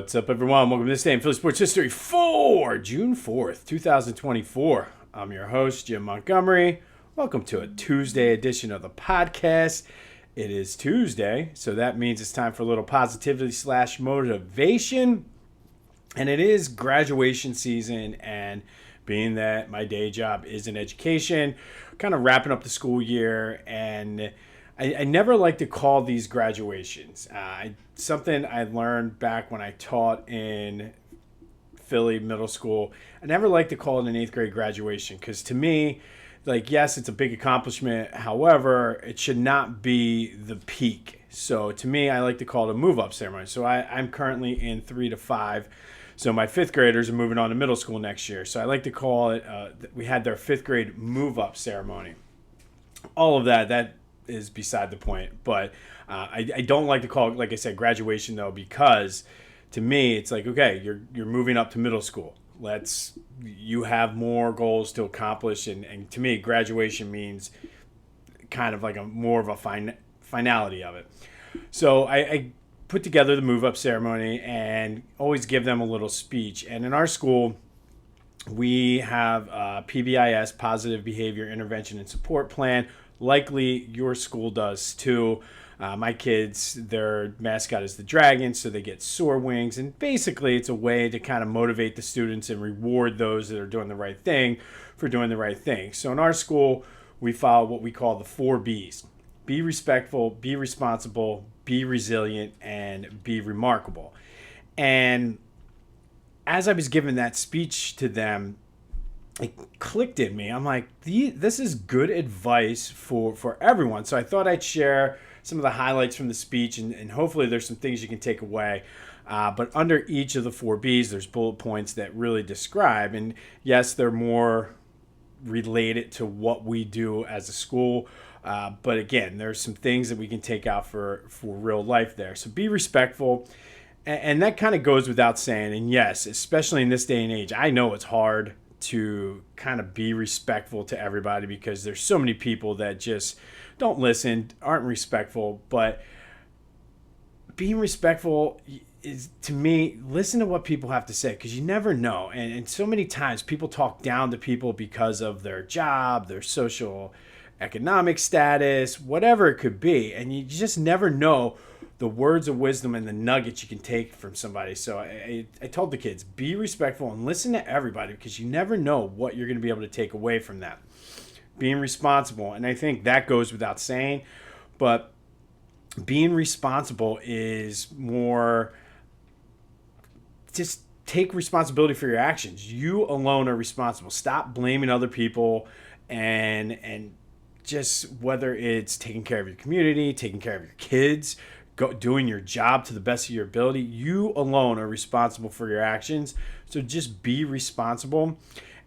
What's up, everyone? Welcome to this day in Philly Sports History for June 4th, 2024. I'm your host, Jim Montgomery. Welcome to a Tuesday edition of the podcast. It is Tuesday, so that means it's time for a little positivity / motivation. And it is graduation season, and being that my day job is in education, kind of wrapping up the school year, and I never like to call these graduations. Something I learned back when I taught in Philly middle school. I never like to call it an 8th grade graduation because to me, like, yes, it's a big accomplishment. However, it should not be the peak. So to me, I like to call it a move-up ceremony. So I'm currently in 3 to 5. So my 5th graders are moving on to middle school next year. So I like to call it, we had their 5th grade move-up ceremony. All of that is beside the point. But I don't like to call it, like I said, graduation, though, because to me, it's like, okay, you're moving up to middle school. You have more goals to accomplish. And to me, graduation means kind of like more of a finality of it. So I put together the move-up ceremony and always give them a little speech. And in our school, we have a PBIS, Positive Behavior Intervention and Support Plan. Likely your school does too. My kids, their mascot is the dragon, so they get sore wings. And basically, it's a way to kind of motivate the students and reward those that are doing the right thing for doing the right thing. So in our school, we follow what we call the 4 Bs. Be respectful, be responsible, be resilient, and be remarkable. And as I was giving that speech to them, it clicked in me. I'm like, this is good advice for everyone. So I thought I'd share some of the highlights from the speech, and hopefully there's some things you can take away. But under each of the 4 Bs, there's bullet points that really describe. And yes, they're more related to what we do as a school. But again, there's some things that we can take out for real life there. So be respectful. And that kind of goes without saying. And yes, especially in this day and age, I know it's hard to kind of be respectful to everybody because there's so many people that just don't listen, aren't respectful. But being respectful is, to me, listen to what people have to say because you never know. And so many times people talk down to people because of their job, their social economic status, whatever it could be. And you just never know the words of wisdom and the nuggets you can take from somebody. So I told the kids, be respectful and listen to everybody because you never know what you're going to be able to take away from that. Being responsible. And I think that goes without saying, but being responsible is more just take responsibility for your actions. You alone are responsible. Stop blaming other people and just whether it's taking care of your community, taking care of your kids, doing your job to the best of your ability, you alone are responsible for your actions. So just be responsible.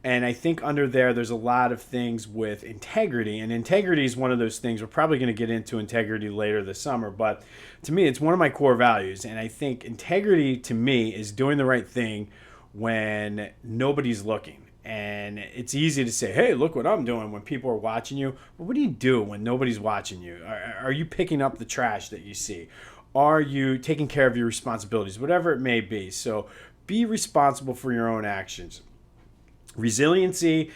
And I think under there's a lot of things with integrity. And integrity is one of those things. We're probably going to get into integrity later this summer. But to me, it's one of my core values. And I think integrity to me is doing the right thing when nobody's looking. And it's easy to say, hey, look what I'm doing when people are watching you. But what do you do when nobody's watching you? Are you picking up the trash that you see? Are you taking care of your responsibilities? Whatever it may be. So be responsible for your own actions. Resiliency,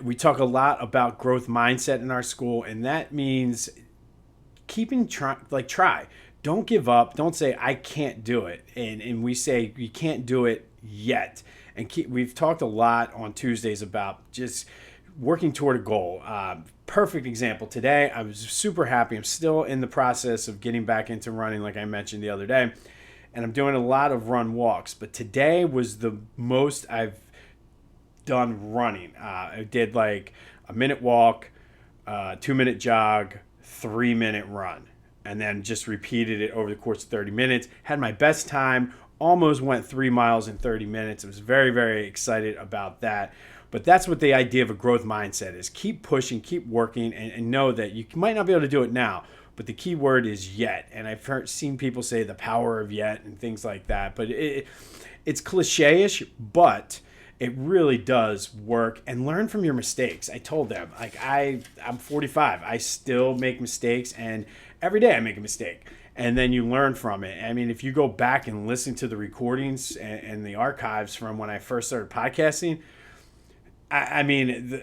we talk a lot about growth mindset in our school, and that means try. Don't give up. Don't say, I can't do it. And we say, you can't do it yet. And we've talked a lot on Tuesdays about just working toward a goal. Perfect example. Today, I was super happy. I'm still in the process of getting back into running, like I mentioned the other day. And I'm doing a lot of run walks. But today was the most I've done running. I did like a minute walk, 2-minute jog, 3-minute run. And then just repeated it over the course of 30 minutes. Had my best time. Almost went 3 miles in 30 minutes. I was very, very excited about that. But that's what the idea of a growth mindset is. Keep pushing, keep working, and know that you might not be able to do it now, but the key word is yet. And I've seen people say the power of yet and things like that. But it's cliche-ish, but it really does work. And learn from your mistakes. I told them, like I'm 45. I still make mistakes, and every day I make a mistake. and then you learn from it. I mean, if you go back and listen to the recordings and the archives from when I first started podcasting, I mean,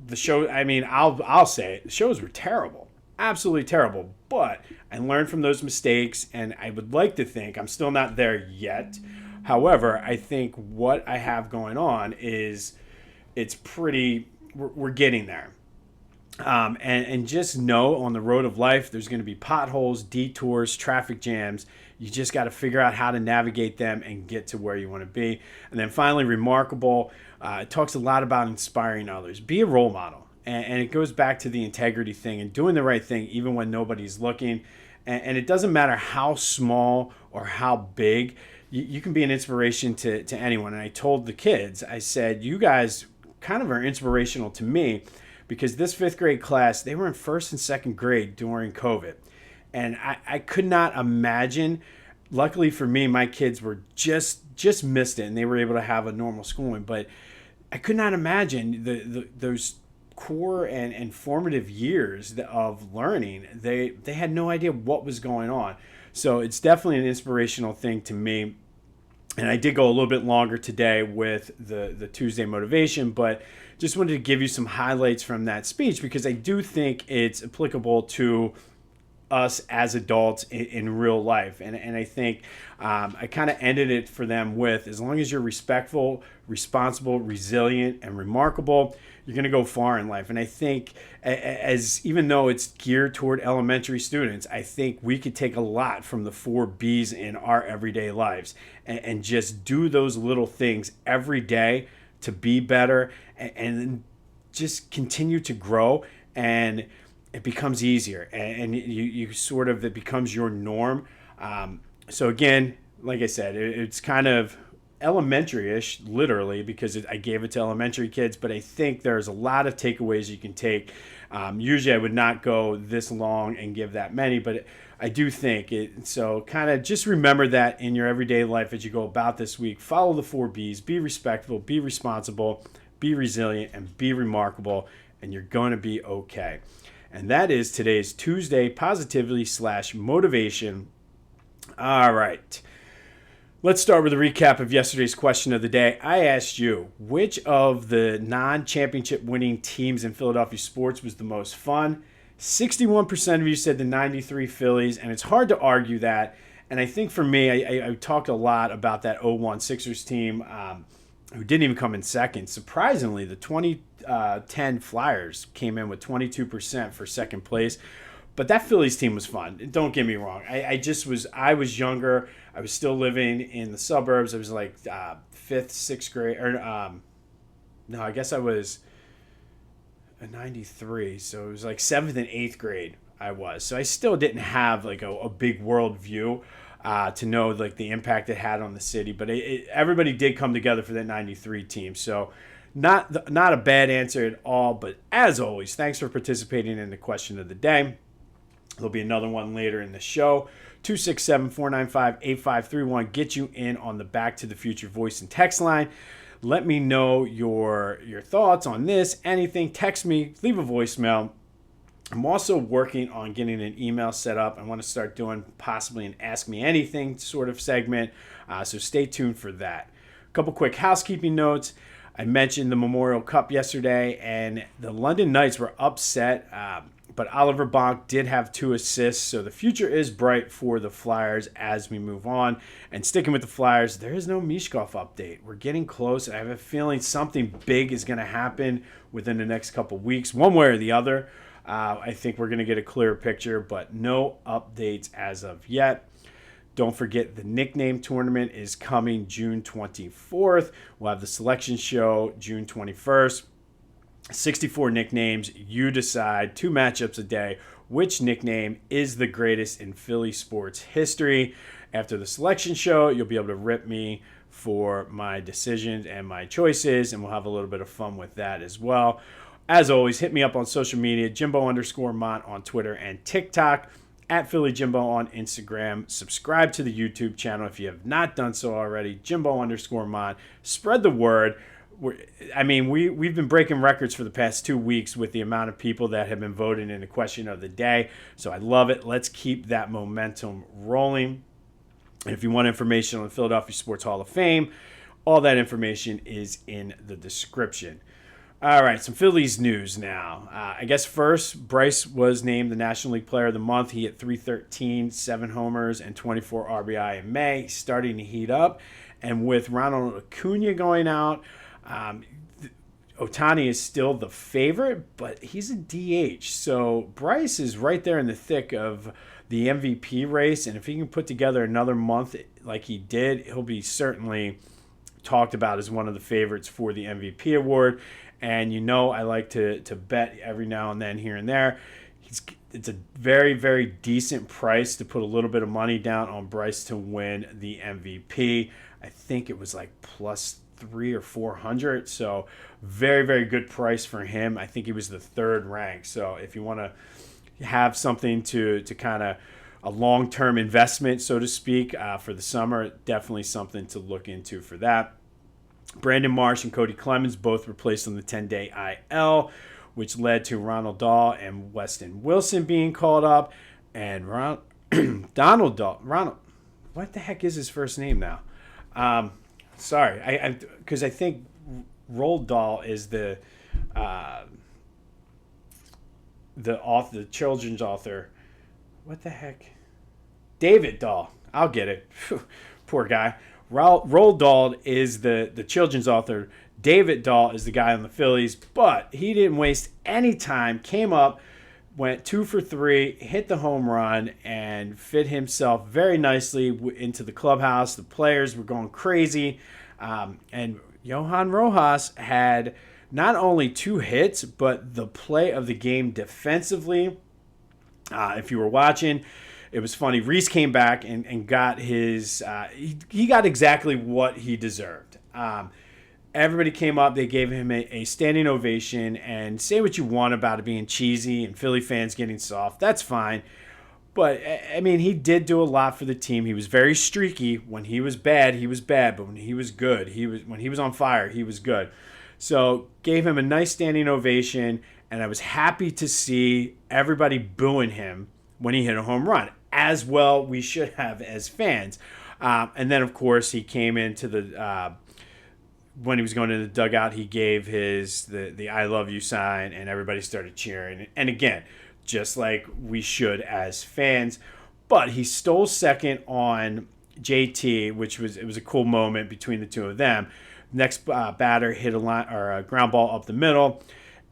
the show, I mean, I'll say it, the shows were terrible, absolutely terrible. But I learned from those mistakes, and I would like to think I'm still not there yet. However, I think what I have going on is we're getting there. And just know on the road of life, there's going to be potholes, detours, traffic jams. You just got to figure out how to navigate them and get to where you want to be. And then finally, remarkable. It talks a lot about inspiring others. Be a role model. And it goes back to the integrity thing and doing the right thing even when nobody's looking. And it doesn't matter how small or how big. You can be an inspiration to anyone. And I told the kids, I said, you guys kind of are inspirational to me, because this fifth grade class, they were in first and second grade during COVID. And I could not imagine. Luckily for me, my kids were just missed it, and they were able to have a normal schooling. But I could not imagine those core and formative years of learning. They had no idea what was going on. So it's definitely an inspirational thing to me. And I did go a little bit longer today with the Tuesday motivation, but just wanted to give you some highlights from that speech, because I do think it's applicable to us as adults in real life. And I think I kind of ended it for them with, as long as you're respectful, responsible, resilient, and remarkable, you're going to go far in life. And I think, as even though it's geared toward elementary students, I think we could take a lot from the 4 B's in our everyday lives and just do those little things every day to be better and just continue to grow. And it becomes easier, and you sort of, it becomes your norm. So again, like I said, it's kind of elementary-ish, literally, because I gave it to elementary kids, but I think there's a lot of takeaways you can take. Usually I would not go this long and give that many, but I do think it. So kind of just remember that in your everyday life as you go about this week. Follow the 4 B's, be respectful, be responsible, be resilient, and be remarkable, and you're going to be okay. And that is today's Tuesday positivity/motivation. All right. Let's start with a recap of yesterday's question of the day. I asked you, which of the non-championship winning teams in Philadelphia sports was the most fun? 61% of you said the 93 Phillies, and it's hard to argue that. And I think for me, I talked a lot about that 0-1 Sixers team who didn't even come in second. Surprisingly, the 2010 Flyers came in with 22% for second place. But that Phillies team was fun. Don't get me wrong. I was younger. I was still living in the suburbs. I was like 5th, 6th grade. No, I guess I was a 93. So it was like 7th and 8th grade I was. So I still didn't have like a big world view to know like the impact it had on the city. But everybody did come together for that 93 team. So not a bad answer at all. But as always, thanks for participating in the question of the day. There'll be another one later in the show. 267-495-8531. Get you in on the Back to the Future voice and text line. Let me know your thoughts on this, anything. Text me, leave a voicemail. I'm also working on getting an email set up. I want to start doing possibly an Ask Me Anything sort of segment. So stay tuned for that. A couple quick housekeeping notes. I mentioned the Memorial Cup yesterday, and the London Knights were upset. But Oliver Bonk did have 2 assists, so the future is bright for the Flyers as we move on. And sticking with the Flyers, there is no Mishkov update. We're getting close. I have a feeling something big is going to happen within the next couple weeks, one way or the other. I think we're going to get a clearer picture, but no updates as of yet. Don't forget the nickname tournament is coming June 24th. We'll have the selection show June 21st. 64 nicknames. You decide, 2 matchups a day. Which nickname is the greatest in Philly sports history? After the selection show, you'll be able to rip me for my decisions and my choices, and we'll have a little bit of fun with that as well. As always, hit me up on social media, Jimbo_Mont on Twitter and TikTok, at Philly Jimbo on Instagram. Subscribe to the YouTube channel if you have not done so already, Jimbo_Mont. Spread the word. we've been breaking records for the past 2 weeks with the amount of people that have been voting in the question of the day. So I love it. Let's keep that momentum rolling. And if you want information on the Philadelphia Sports Hall of Fame, all that information is in the description. All right, some Phillies news now. I guess first, Bryce was named the National League Player of the Month. He hit .313, 7 homers, and 24 RBI in May. He's starting to heat up. And with Ronald Acuna going out, Ohtani is still the favorite, but he's a DH. So Bryce is right there in the thick of the MVP race. And if he can put together another month like he did, he'll be certainly talked about as one of the favorites for the MVP award. And I like to bet every now and then here and there. It's a very, very decent price to put a little bit of money down on Bryce to win the MVP. I think it was like plus 300 or 400. So very, very good price for him. I think he was the third rank. So if you want to have something to kind of a long-term investment, so to speak, for the summer, definitely something to look into for that. Brandon Marsh and Cody Clemens both were placed on the 10-day IL, which led to Ronald Dahl and Weston Wilson being called up. And Donald Dahl, what the heck is his first name now? Sorry, because I think Roald Dahl is the author, the children's author. What the heck? David Dahl. I'll get it. Poor guy. Roald Dahl is the children's author. David Dahl is the guy on the Phillies, but he didn't waste any time. Came up, went 2 for 3, hit the home run, and fit himself very nicely into the clubhouse. The players were going crazy. And Johan Rojas had not only 2 hits, but the play of the game defensively. If you were watching, it was funny. Rhys came back and got his he got exactly what he deserved. Everybody came up. They gave him a standing ovation. And say what you want about it being cheesy and Philly fans getting soft. That's fine. But, he did do a lot for the team. He was very streaky. When he was bad, he was bad. But when he was good, when he was on fire, he was good. So gave him a nice standing ovation. And I was happy to see everybody booing him when he hit a home run. As well we should have as fans. And then, of course, he came into the when he was going to the dugout, he gave the I love you sign, and everybody started cheering. And again, just like we should as fans. But he stole second on JT, which was a cool moment between the two of them. Next batter hit a ground ball up the middle.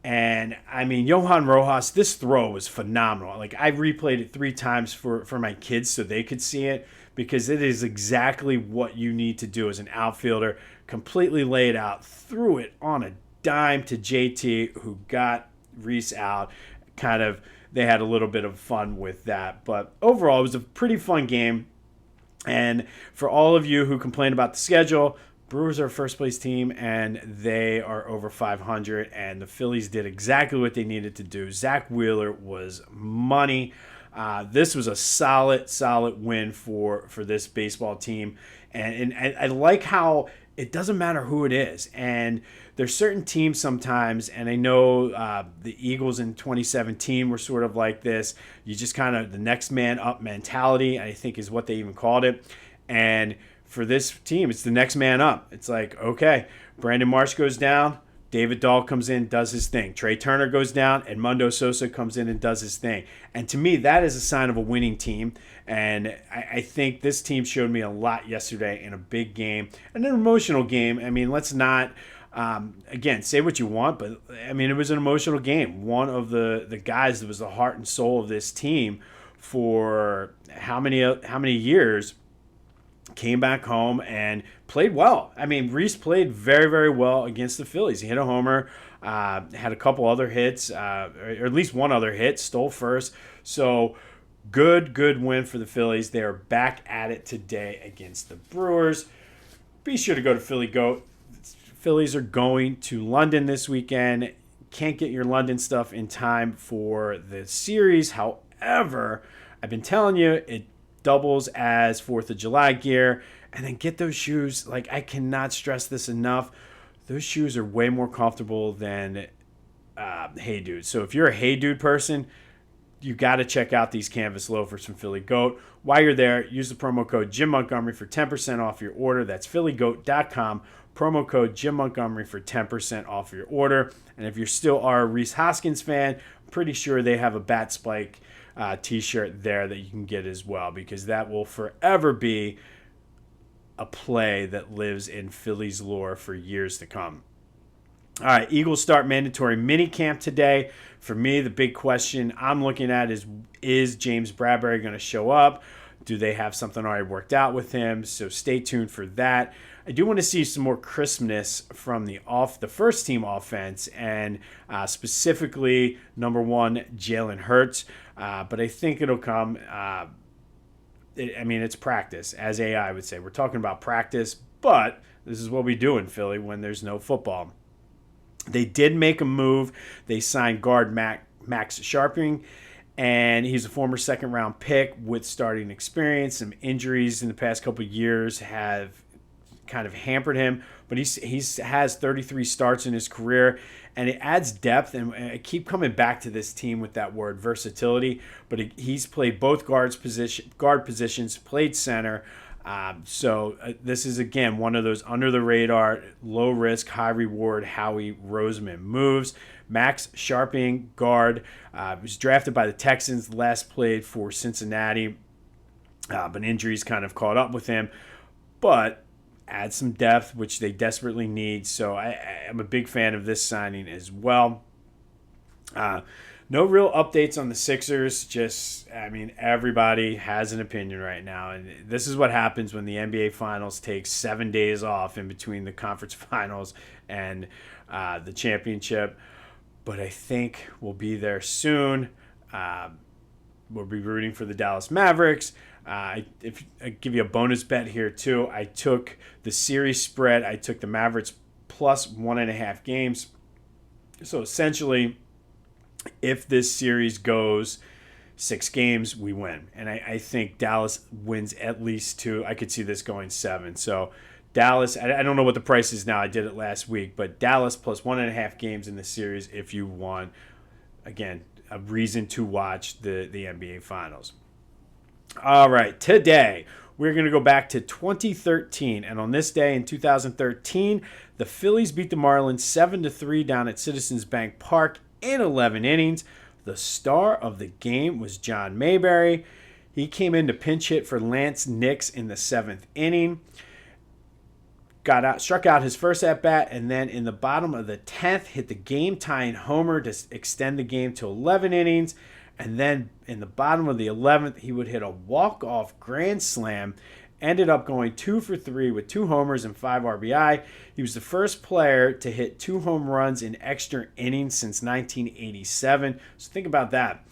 And, Johan Rojas, this throw was phenomenal. Like, I replayed it 3 times for my kids so they could see it, because it is exactly what you need to do as an outfielder. Completely laid out, threw it on a dime to JT, who got Rhys out. They had a little bit of fun with that. But overall, it was a pretty fun game. And for all of you who complain about the schedule, Brewers are a first-place team, and they are over 500, and the Phillies did exactly what they needed to do. Zach Wheeler was money. This was a solid win for this baseball team, and I like how it doesn't matter who it is. And there's certain teams sometimes, and I know the Eagles in 2017 were sort of like this. You just kind of the next man up mentality, I think is what they even called it. And for this team, it's the next man up. It's like, okay, Brandon Marsh goes down, David Dahl comes in, does his thing. Trey Turner goes down, Edmundo Sosa comes in and does his thing. And to me, that is a sign of a winning team. And I think this team showed me a lot yesterday in a big game, and an emotional game. Let's not, again, say what you want, but it was an emotional game. One of the guys that was the heart and soul of this team for how many years came back home and played well. Rhys played very, very well against the Phillies. He hit a homer, had a couple other hits, or at least one other hit, stole first. So good win for the Phillies. They are back at it today against the Brewers. Be sure to go to Philly Goat. Phillies are going to London this weekend. Can't get your London stuff in time for the series. However, I've been telling you, it doubles as 4th of July gear, and then get those shoes. Like, I cannot stress this enough. those shoes are way more comfortable than Hey Dude. So if you're a Hey Dude person, you got to check out these canvas loafers from Philly Goat. While you're there, use the promo code Jim Montgomery for 10% off your order. That's phillygoat.com. Promo code Jim Montgomery for 10% off your order. And if you still are a Rhys Hoskins fan, I'm pretty sure they have a Bat Spike t-shirt there that you can get as well, because that will forever be a play that lives in Phillies lore for years to come. All right, Eagles start mandatory minicamp today. For me, the big question I'm looking at is James Bradberry going to show up? Do they have something already worked out with him? So stay tuned for that. I do want to see some more crispness from the first team offense, and specifically number one, Jalen Hurts. But I think it'll come. It's practice, as AI would say. We're talking about practice, but this is what we do in Philly when there's no football. They did make a move. They signed guard Max Sharping, and he's a former second-round pick with starting experience. Some injuries in the past couple of years have kind of hampered him, but he has 33 starts in his career, and it adds depth. And I keep coming back to this team with that word, versatility. But he's played both guard positions, played center. So this is, again, one of those under-the-radar, low-risk, high-reward Howie Roseman moves. Max Sharping, guard, was drafted by the Texans, last played for Cincinnati, but injuries kind of caught up with him. But add some depth, which they desperately need. So I'm a big fan of this signing as well. No real updates on the Sixers. Everybody has an opinion right now. And this is what happens when the NBA Finals takes 7 days off in between the conference finals and the championship. But I think we'll be there soon. We'll be rooting for the Dallas Mavericks. If I give you a bonus bet here, too, I took the series spread. I took the Mavericks plus 1.5 games. So essentially, if this series goes 6 games, we win. And I think Dallas wins at least 2. I could see this going 7. So Dallas, I don't know what the price is now. I did it last week. But Dallas plus 1.5 games in the series if you won. Again, a reason to watch the NBA Finals. All right, today we're going to go back to 2013. And on this day in 2013, the Phillies beat the Marlins 7-3 down at Citizens Bank Park in 11 innings. The star of the game was John Mayberry. He came in to pinch hit for Lance Nix in the 7th inning. Struck out his first at-bat, and then in the bottom of the 10th, hit the game-tying homer to extend the game to 11 innings. And then in the bottom of the 11th, he would hit a walk-off grand slam. Ended up going 2 for 3 with 2 homers and 5 RBI. He was the first player to hit 2 home runs in extra innings since 1987. So think about that.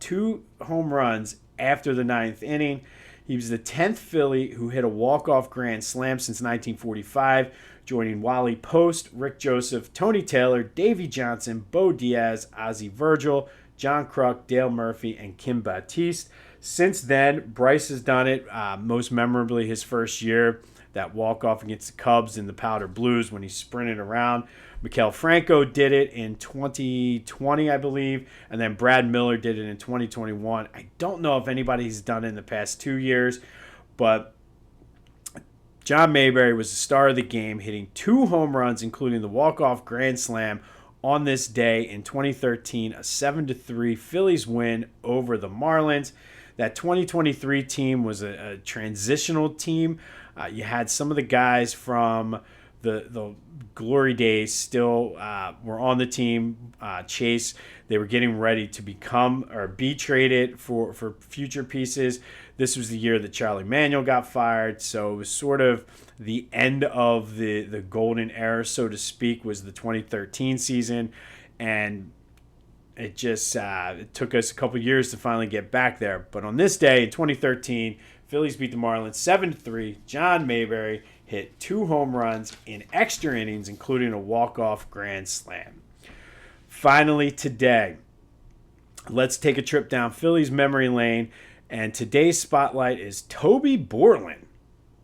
2 home runs after the 9th inning. He was the 10th Philly who hit a walk-off grand slam since 1945, joining Wally Post, Rick Joseph, Tony Taylor, Davey Johnson, Bo Diaz, Ozzie Virgil, John Kruk, Dale Murphy, and Kim Baptiste. Since then, Bryce has done it, most memorably his first year, that walk-off against the Cubs in the Powder Blues when he sprinted around. Maikel Franco did it in 2020, I believe, and then Brad Miller did it in 2021. I don't know if anybody's done it in the past 2 years, but John Mayberry was the star of the game, hitting 2 home runs, including the walk-off grand slam on this day in 2013, a 7-3 Phillies win over the Marlins. That 2023 team was a transitional team. You had some of the guys from the glory days still were on the team. Chase, they were getting ready to become or be traded for future pieces. This was the year that Charlie Manuel got fired, so it was sort of the end of the golden era, so to speak, was the 2013 season, and it just it took us a couple years to finally get back there. But on this day in 2013, Phillies beat the Marlins 7-3. John Mayberry hit 2 home runs in extra innings, including a walk-off grand slam. Finally today, let's take a trip down Phillies Memory Lane, and today's spotlight is Toby Borland.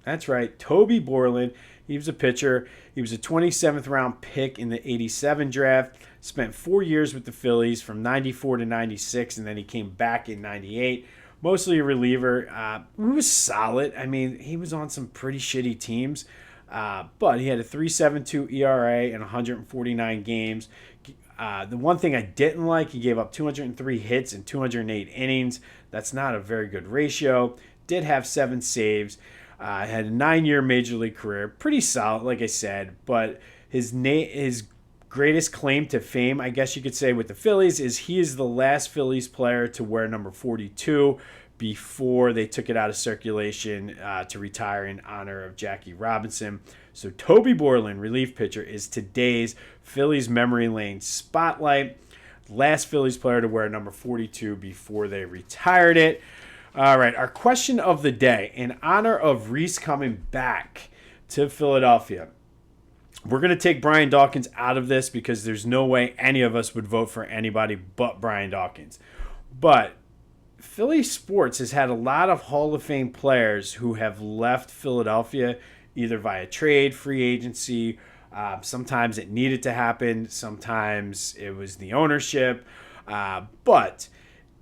That's right, Toby Borland. He was a pitcher. He was a 27th round pick in the 87 draft. Spent 4 years with the Phillies from 94 to 96, and then he came back in 98. Mostly a reliever. He was solid. I mean, he was on some pretty shitty teams. But he had a 3.72 ERA in 149 games. The one thing I didn't like, he gave up 203 hits in 208 innings. That's not a very good ratio. Did have 7 saves. Had a 9-year major league career. Pretty solid, like I said. But his greatest claim to fame, I guess you could say, with the Phillies is he is the last Phillies player to wear number 42 before they took it out of circulation to retire in honor of Jackie Robinson. So Toby Borland, relief pitcher, is today's Phillies Memory Lane spotlight. Last Phillies player to wear number 42 before they retired it. All right, our question of the day. In honor of Rhys coming back to Philadelphia, we're going to take Brian Dawkins out of this because there's no way any of us would vote for anybody but Brian Dawkins. But Philly sports has had a lot of Hall of Fame players who have left Philadelphia either via trade, free agency. Sometimes it needed to happen. Sometimes it was the ownership. But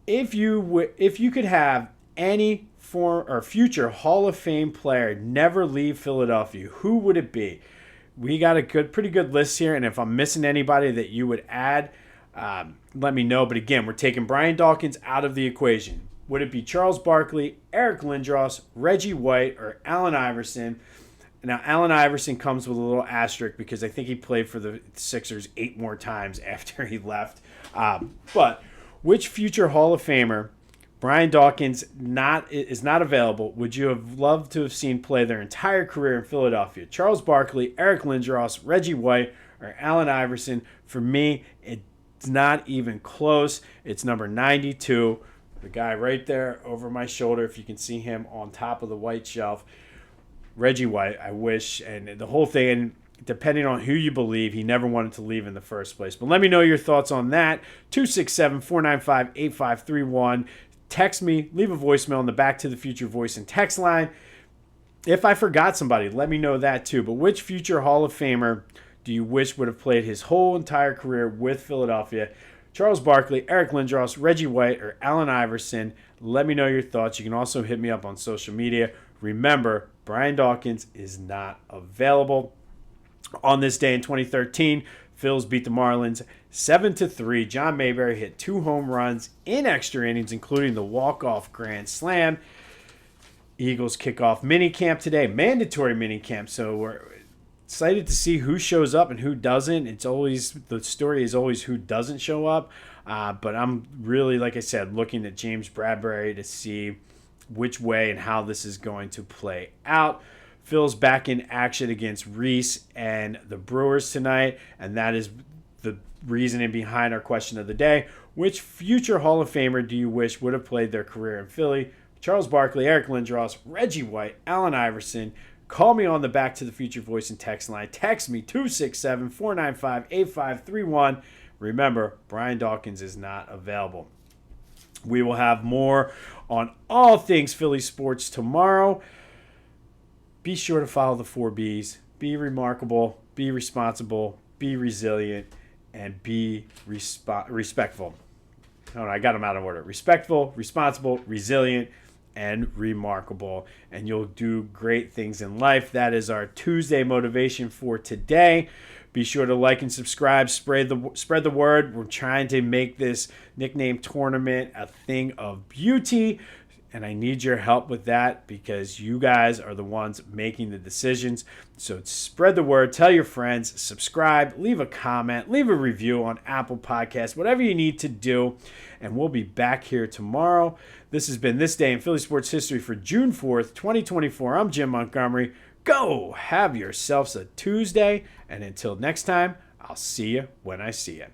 if you could have any former or future Hall of Fame player never leave Philadelphia, who would it be? We got a pretty good list here, and if I'm missing anybody that you would add, let me know. But again, we're taking Brian Dawkins out of the equation. Would it be Charles Barkley, Eric Lindros, Reggie White, or Allen Iverson? Now, Allen Iverson comes with a little asterisk because I think he played for the Sixers 8 more times after he left. But which future Hall of Famer, Brian Dawkins is not available, would you have loved to have seen play their entire career in Philadelphia? Charles Barkley, Eric Lindros, Reggie White, or Allen Iverson? For me, it's not even close. It's number 92, the guy right there over my shoulder, if you can see him on top of the white shelf. Reggie White, I wish, and the whole thing, and depending on who you believe, he never wanted to leave in the first place. But let me know your thoughts on that. 267-495-8531. Text me, leave a voicemail on the Back to the Future voice and text line. If I forgot somebody, let me know that too. But which future Hall of Famer do you wish would have played his whole entire career with Philadelphia? Charles Barkley, Eric Lindros, Reggie White, or Allen Iverson? Let me know your thoughts. You can also hit me up on social media. Remember, Brian Dawkins is not available. On this day in 2013, Phils beat the Marlins 7-3. John Mayberry hit 2 home runs in extra innings, including the walk-off grand slam. Eagles kick off minicamp today, mandatory minicamp. So we're excited to see who shows up and who doesn't. The story is always who doesn't show up. But I'm really, like I said, looking at James Bradbury to see which way and how this is going to play out. Phil's back in action against Rhys and the Brewers tonight, and that is the reasoning behind our question of the day. Which future Hall of Famer do you wish would have played their career in Philly? Charles Barkley, Eric Lindros, Reggie White, Allen Iverson. Call me on the Back to the Future voice and text line. Text me 267-495-8531. Remember, Brian Dawkins is not available. We will have more on all things Philly sports tomorrow. Be sure to follow the 4 Bs. Be remarkable, be responsible, be resilient, and be respectful. Oh, no, I got them out of order. Respectful, responsible, resilient, and remarkable. And you'll do great things in life. That is our Tuesday motivation for today. Be sure to like and subscribe. Spread the word. We're trying to make this nickname tournament a thing of beauty. And I need your help with that because you guys are the ones making the decisions. So spread the word, tell your friends, subscribe, leave a comment, leave a review on Apple Podcasts, whatever you need to do. And we'll be back here tomorrow. This has been This Day in Philly Sports History for June 4th, 2024. I'm Jim Montgomery. Go have yourselves a Tuesday. And until next time, I'll see you when I see you.